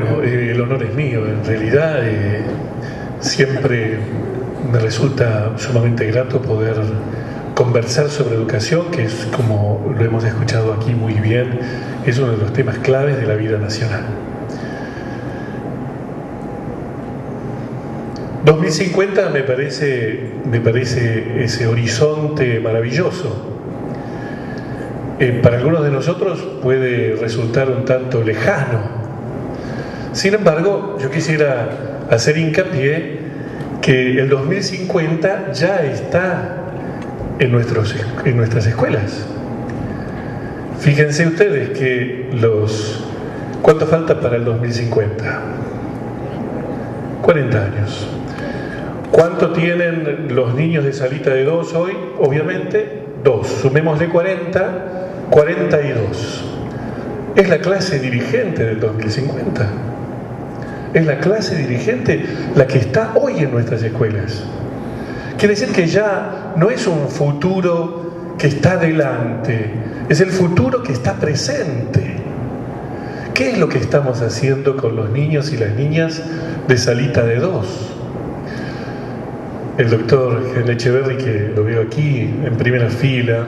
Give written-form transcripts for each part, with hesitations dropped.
Bueno, el honor es mío. En realidad, siempre me resulta sumamente grato poder conversar sobre educación, que es, como lo hemos escuchado aquí muy bien, es uno de los temas claves de la vida nacional. 2050 me parece ese horizonte maravilloso. Para algunos de nosotros puede resultar un tanto lejano. Sin embargo, yo quisiera hacer hincapié que el 2050 ya está en nuestras escuelas. Fíjense ustedes que ¿cuánto falta para el 2050? 40 años. ¿Cuánto tienen los niños de salita de 2 hoy? Obviamente 2. Sumémosle 40, 42. Es la clase dirigente del 2050. Es la clase dirigente la que está hoy en nuestras escuelas. Quiere decir que ya no es un futuro que está delante, es el futuro que está presente. ¿Qué es lo que estamos haciendo con los niños y las niñas de salita de 2? El doctor Echeverri, que lo veo aquí en primera fila,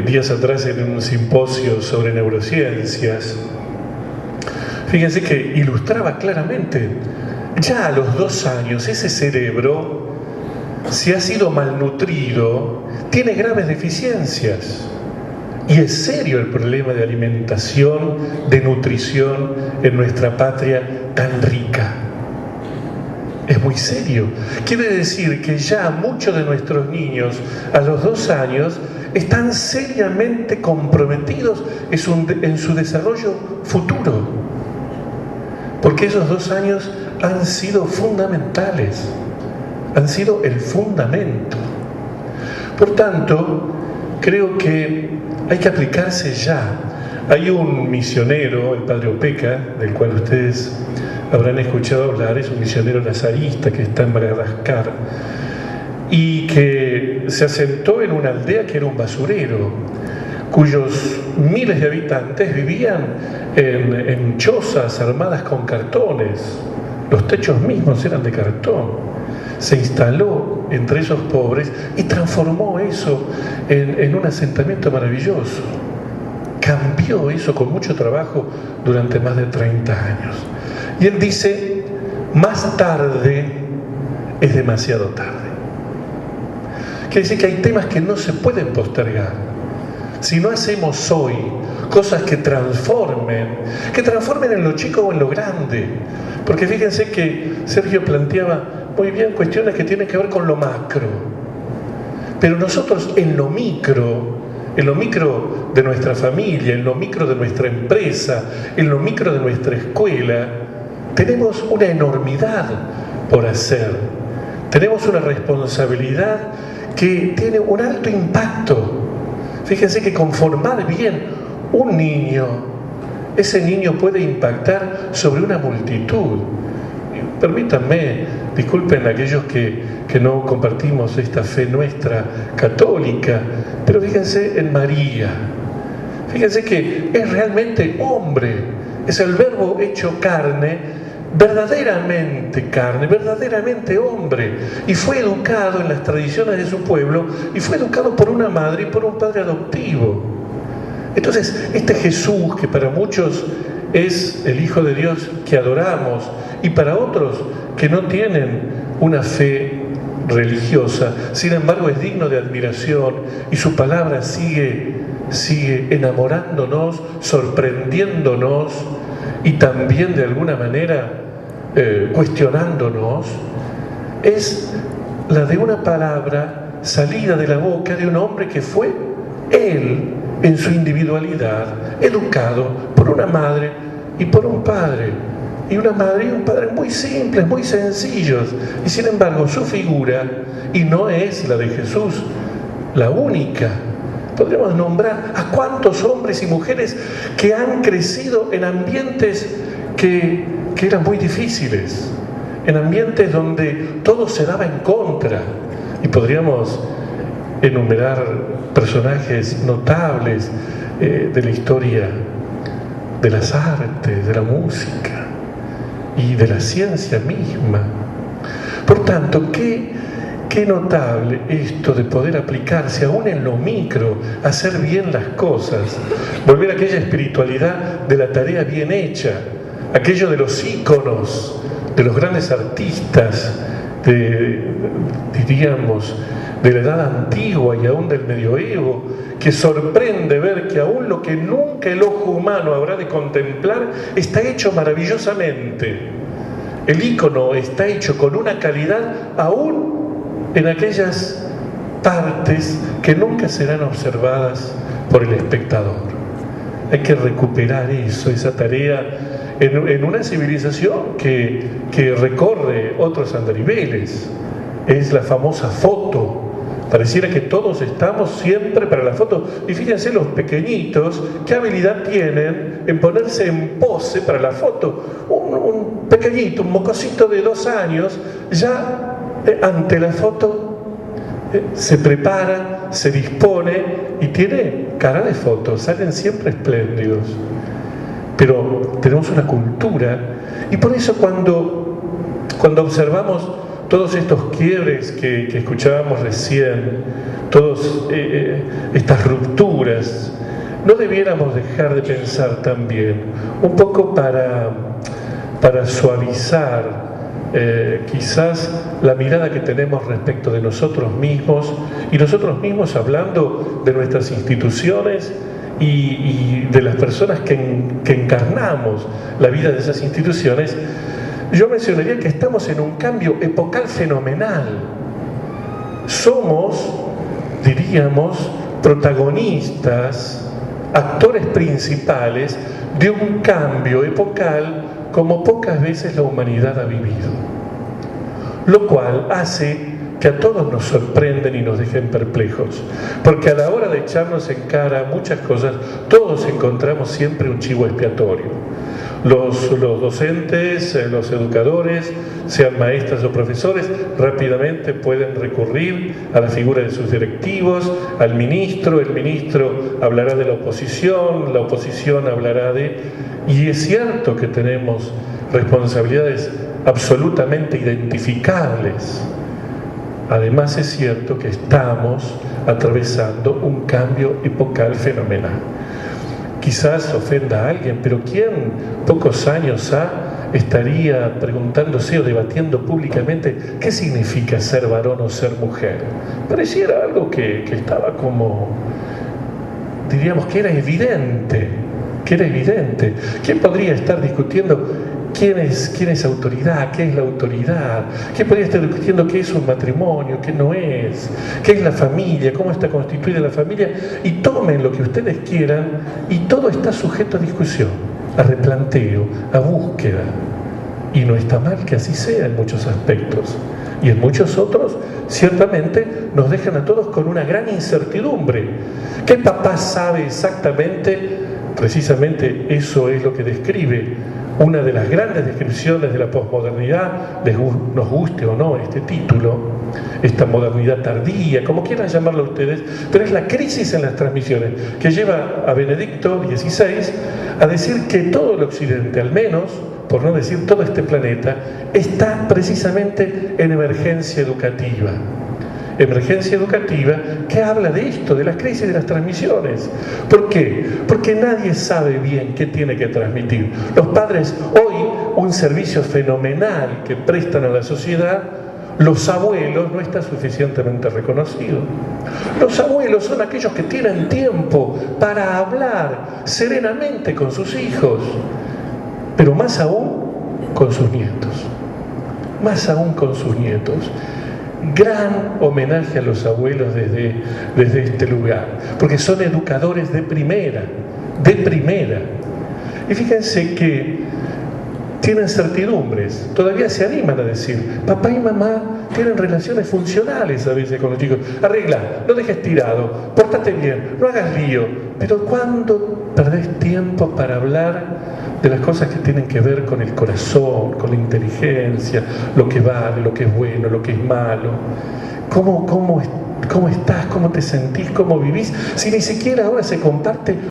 días atrás en un simposio sobre neurociencias, fíjense que ilustraba claramente, ya a los 2 años ese cerebro, si ha sido malnutrido, tiene graves deficiencias. Y es serio el problema de alimentación, de nutrición en nuestra patria tan rica. Es muy serio. Quiere decir que ya muchos de nuestros niños a los 2 años están seriamente comprometidos en su desarrollo futuro. Porque esos 2 años han sido fundamentales, han sido el fundamento. Por tanto, creo que hay que aplicarse ya. Hay un misionero, el padre Opeca, del cual ustedes habrán escuchado hablar, es un misionero nazarista que está en Madagascar y que se asentó en una aldea que era un basurero, cuyos miles de habitantes vivían en chozas armadas con cartones. Los techos mismos eran de cartón. Se instaló entre esos pobres y transformó eso en un asentamiento maravilloso. Cambió eso con mucho trabajo durante más de 30 años. Y él dice, más tarde es demasiado tarde. Quiere decir que hay temas que no se pueden postergar. Si no hacemos hoy cosas que transformen en lo chico o en lo grande. Porque fíjense que Sergio planteaba muy bien cuestiones que tienen que ver con lo macro. Pero nosotros en lo micro de nuestra familia, en lo micro de nuestra empresa, en lo micro de nuestra escuela, tenemos una enormidad por hacer. Tenemos una responsabilidad que tiene un alto impacto. Fíjense que con formar bien un niño, ese niño puede impactar sobre una multitud. Permítanme, disculpen a aquellos que no compartimos esta fe nuestra católica, pero fíjense en María. Fíjense que es realmente hombre, es el Verbo hecho carne, verdaderamente hombre, y fue educado en las tradiciones de su pueblo, y fue educado por una madre y por un padre adoptivo. Entonces, este Jesús, que para muchos es el Hijo de Dios que adoramos, y para otros que no tienen una fe religiosa, sin embargo es digno de admiración, y su palabra sigue enamorándonos, sorprendiéndonos, y también de alguna manera cuestionándonos, es la de una palabra salida de la boca de un hombre que fue él, en su individualidad, educado por una madre y por un padre, y una madre y un padre muy simples, muy sencillos, y sin embargo su figura, y no es la de Jesús la única. Podríamos nombrar a cuántos hombres y mujeres que han crecido en ambientes que eran muy difíciles, en ambientes donde todo se daba en contra, y podríamos enumerar personajes notables de la historia de las artes, de la música. y de la ciencia misma. Por tanto, qué notable esto de poder aplicarse aún en lo micro, hacer bien las cosas, volver a aquella espiritualidad de la tarea bien hecha, aquello de los íconos, de los grandes artistas, diríamos, de la edad antigua y aún del medioevo, que sorprende ver que aún lo que nunca el ojo humano habrá de contemplar está hecho maravillosamente. El ícono está hecho con una calidad aún en aquellas partes que nunca serán observadas por el espectador. Hay que recuperar eso, esa tarea en una civilización que recorre otros andariveles. Es la famosa foto. Pareciera que todos estamos siempre para la foto. Y fíjense los pequeñitos, qué habilidad tienen en ponerse en pose para la foto. Un pequeñito, un mocosito de 2 años, ya ante la foto se prepara, se dispone y tiene cara de foto. Salen siempre espléndidos. Pero tenemos una cultura, y por eso cuando observamos todos estos quiebres que escuchábamos recién, todas estas rupturas, no debiéramos dejar de pensar también, un poco para suavizar quizás la mirada que tenemos respecto de nosotros mismos, y nosotros mismos hablando de nuestras instituciones y de las personas que encarnamos la vida de esas instituciones. Yo mencionaría que estamos en un cambio epocal fenomenal. Somos, diríamos, protagonistas, actores principales de un cambio epocal como pocas veces la humanidad ha vivido. Lo cual hace que a todos nos sorprenden y nos dejen perplejos, porque a la hora de echarnos en cara muchas cosas, todos encontramos siempre un chivo expiatorio. Los docentes, los educadores, sean maestras o profesores, rápidamente pueden recurrir a la figura de sus directivos, al ministro, el ministro hablará de la oposición hablará de... Y es cierto que tenemos responsabilidades absolutamente identificables. Además es cierto que estamos atravesando un cambio epocal fenomenal. Quizás ofenda a alguien, pero ¿quién pocos años estaría preguntándose o debatiendo públicamente qué significa ser varón o ser mujer? Pareciera algo que estaba como, diríamos que era evidente, ¿Quién podría estar discutiendo quién es autoridad, qué es la autoridad? ¿Quién podría estar discutiendo qué es un matrimonio, qué no es? ¿Qué es la familia? ¿Cómo está constituida la familia? Y tomen lo que ustedes quieran y todo está sujeto a discusión, a replanteo, a búsqueda. Y no está mal que así sea en muchos aspectos. Y en muchos otros, ciertamente, nos dejan a todos con una gran incertidumbre. ¿Qué papá sabe exactamente? Precisamente eso es lo que describe una de las grandes descripciones de la posmodernidad, nos guste o no este título, esta modernidad tardía, como quieran llamarlo ustedes, pero es la crisis en las transmisiones que lleva a Benedicto XVI a decir que todo el occidente, al menos, por no decir todo este planeta, está precisamente en emergencia educativa. Emergencia educativa que habla de esto, de la crisis de las transmisiones. ¿Por qué? Porque nadie sabe bien qué tiene que transmitir. Los padres hoy, un servicio fenomenal que prestan a la sociedad, los abuelos no está suficientemente reconocido. Los abuelos son aquellos que tienen tiempo para hablar serenamente con sus hijos, pero más aún con sus nietos. Más aún con sus nietos. Gran homenaje a los abuelos desde este lugar, porque son educadores de primera. Y fíjense que tienen certidumbres, todavía se animan a decir, papá y mamá tienen relaciones funcionales a veces con los chicos, arregla, no dejes tirado, pórtate bien, no hagas lío, pero ¿cuándo perdés tiempo para hablar de las cosas que tienen que ver con el corazón, con la inteligencia, lo que vale, lo que es bueno, lo que es malo? ¿Cómo estás? ¿Cómo te sentís? ¿Cómo vivís? Si ni siquiera ahora se comparte